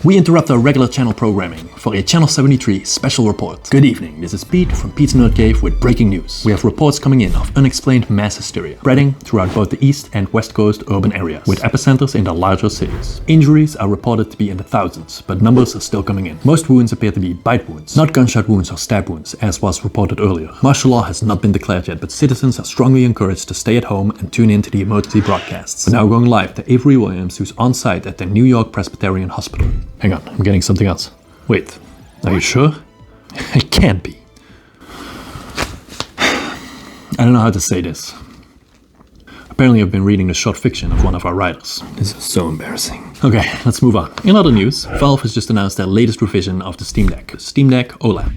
We interrupt our regular channel programming for a Channel 73 special report. Good evening, this is Pete from Pete's Nerd Cave with breaking news. We have reports coming in of unexplained mass hysteria, spreading throughout both the east and west coast urban areas, with epicenters in the larger cities. Injuries are reported to be in the thousands, but numbers are still coming in. Most wounds appear to be bite wounds, not gunshot wounds or stab wounds, as was reported earlier. Martial law has not been declared yet, but citizens are strongly encouraged to stay at home and tune in to the emergency broadcasts. We're now going live to Avery Williams, who's on site at the New York Presbyterian Hospital. Hang on, I'm getting something else. Wait, are you sure? It can't be. I don't know how to say this. Apparently I've been reading the short fiction of one of our writers. This is so embarrassing. Okay, let's move on. In other news, Valve has just announced their latest revision of the Steam Deck. Steam Deck OLED.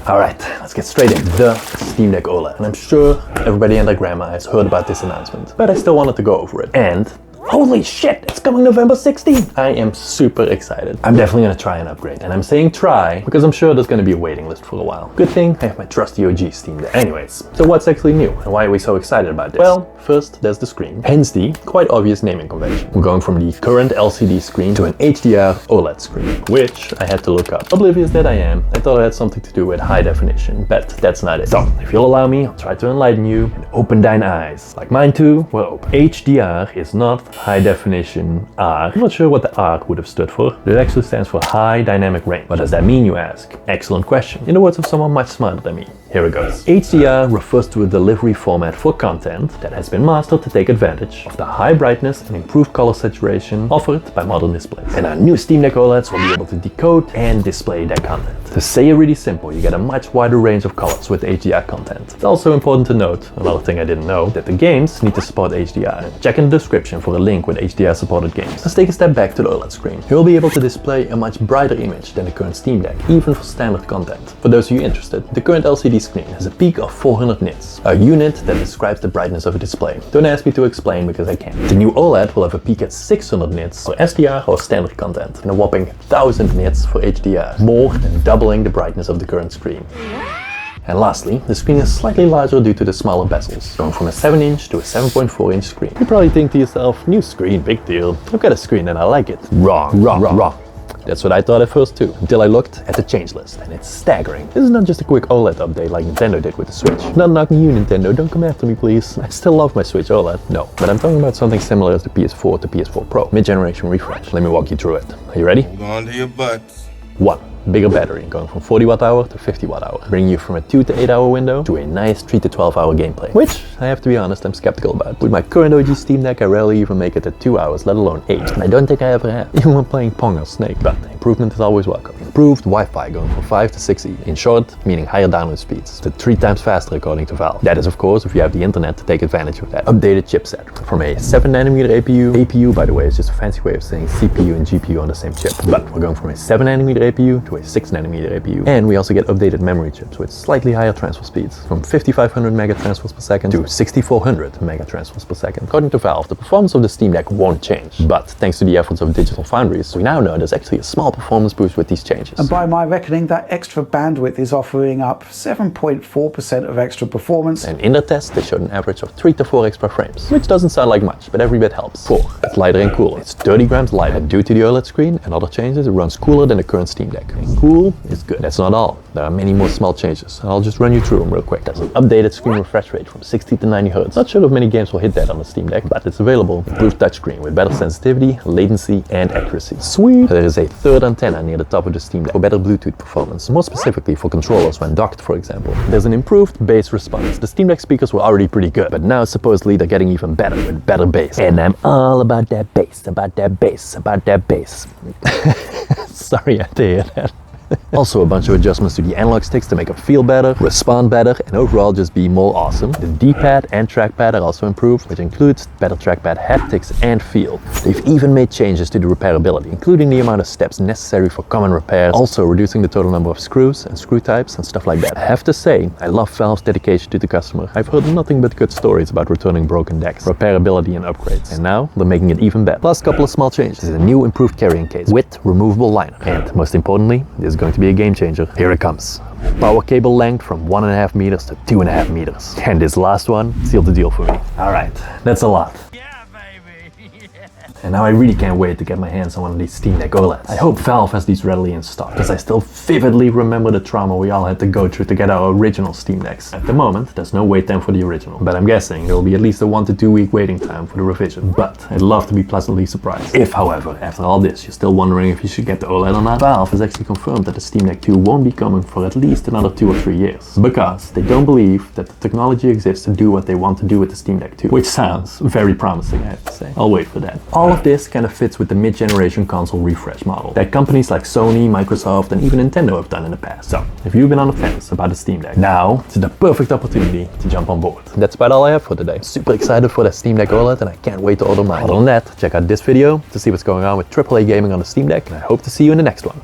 Alright, let's get straight in. The Steam Deck OLED. And I'm sure everybody and their grandma has heard about this announcement, but I still wanted to go over it. And holy shit, it's coming November 16th! I am super excited. I'm definitely gonna try an upgrade. And I'm saying try because I'm sure there's gonna be a waiting list for a while. Good thing I have my trusty OG Steam Deck. Anyways, so what's actually new and why are we so excited about this? Well, first there's the screen. Hence the quite obvious naming convention. We're going from the current LCD screen to an HDR OLED screen, which I had to look up. Oblivious that I am, I thought it had something to do with high definition, but that's not it. So, if you'll allow me, I'll try to enlighten you and open thine eyes. Like mine too, were open. HDR is not high definition R. I'm not sure what the R would have stood for, but it actually stands for high dynamic range. What does that mean, you ask? Excellent question. In the words of someone much smarter than me. Here it goes. HDR refers to a delivery format for content that has been mastered to take advantage of the high brightness and improved color saturation offered by modern displays. And our new Steam Deck OLEDs will be able to decode and display that content. To say it really simple, you get a much wider range of colors with HDR content. It's also important to note, another thing I didn't know, that the games need to support HDR. Check in the description for a link with HDR supported games. Let's take a step back to the OLED screen. You'll be able to display a much brighter image than the current Steam Deck, even for standard content. For those of you interested, the current LCD screen has a peak of 400 nits, a unit that describes the brightness of a display. Don't ask me to explain because I can't. The new OLED will have a peak at 600 nits for SDR or standard content, and a whopping 1000 nits for HDR, more than doubling the brightness of the current screen. And lastly, the screen is slightly larger due to the smaller bezels, going from a 7-inch to a 7.4-inch screen. You probably think to yourself, new screen, big deal. I've got a screen and I like it. Wrong. That's what I thought at first too, until I looked at the change list, and it's staggering. This is not just a quick OLED update like Nintendo did with the Switch. Not knocking you, Nintendo, don't come after me please. I still love my Switch OLED. No, but I'm talking about something similar as the PS4 to PS4 Pro. Mid-generation refresh. Let me walk you through it. Are you ready? Hold on to your butts. 1. Bigger battery, going from 40 Wh to 50 Wh, bringing you from a 2 to 8 hour window to a nice 3 to 12 hour gameplay, which I have to be honest, I'm skeptical about. With my current OG Steam Deck, I rarely even make it at 2 hours, let alone 8, and I don't think I ever have, even when playing Pong or Snake, but improvement is always welcome. Improved Wi-Fi, going from 5 to 6E, in short, meaning higher download speeds, to 3 times faster according to Valve. That is of course if you have the internet to take advantage of that. Updated chipset, from a 7nm APU by the way is just a fancy way of saying CPU and GPU on the same chip, but we're going from a 7nm APU to a 6nm APU. And we also get updated memory chips with slightly higher transfer speeds, from 5500 mega transfers per second to 6400 mega transfers per second. According to Valve, the performance of the Steam Deck won't change, but thanks to the efforts of Digital Foundries, we now know there's actually a small performance boost with these changes. And by my reckoning, that extra bandwidth is offering up 7.4% of extra performance. And in their test, they showed an average of 3 to 4 extra frames, which doesn't sound like much, but every bit helps. 4. It's lighter and cooler. It's 30 grams lighter, and due to the OLED screen and other changes, it runs cooler than the current Steam Deck. And cool is good. That's not all. There are many more small changes, and I'll just run you through them real quick. There's an updated screen refresh rate from 60 to 90 Hz. Not sure if many games will hit that on the Steam Deck, but it's available. Improved touchscreen with better sensitivity, latency, and accuracy. Sweet! There is a third antenna near the top of the Steam Deck for better Bluetooth performance, more specifically for controllers when docked, for example. There's an improved bass response. The Steam Deck speakers were already pretty good, but now supposedly they're getting even better with better bass. And I'm all about that bass, about that bass, about that bass. Sorry, I had to hear that. Also a bunch of adjustments to the analog sticks to make them feel better, respond better, and overall just be more awesome. The D-pad and trackpad are also improved, which includes better trackpad haptics and feel. They've even made changes to the repairability, including the amount of steps necessary for common repairs, also reducing the total number of screws and screw types and stuff like that. I have to say, I love Valve's dedication to the customer. I've heard nothing but good stories about returning broken decks, repairability and upgrades, and now they're making it even better. Plus a couple of small changes. There's a new improved carrying case with removable liner, and most importantly, this is going to be a game changer. Here it comes. Power cable length from 1.5 meters to 2.5 meters. And this last one sealed the deal for me. Alright, that's a lot. Yeah, baby. And now I really can't wait to get my hands on one of these Steam Deck OLEDs. I hope Valve has these readily in stock, because I still vividly remember the trauma we all had to go through to get our original Steam Decks. At the moment, there's no wait time for the original, but I'm guessing there will be at least a 1 to 2 week waiting time for the revision. But I'd love to be pleasantly surprised. If, however, after all this, you're still wondering if you should get the OLED or not, Valve has actually confirmed that the Steam Deck 2 won't be coming for at least another 2 or 3 years, because they don't believe that the technology exists to do what they want to do with the Steam Deck 2, which sounds very promising, I have to say. I'll wait for that. All of this kind of fits with the mid-generation console refresh model that companies like Sony, Microsoft, and even Nintendo have done in the past. So, if you've been on the fence about the Steam Deck, now is the perfect opportunity to jump on board. That's about all I have for today. Super excited for that Steam Deck OLED, and I can't wait to order mine. Other than that, check out this video to see what's going on with AAA gaming on the Steam Deck, and I hope to see you in the next one.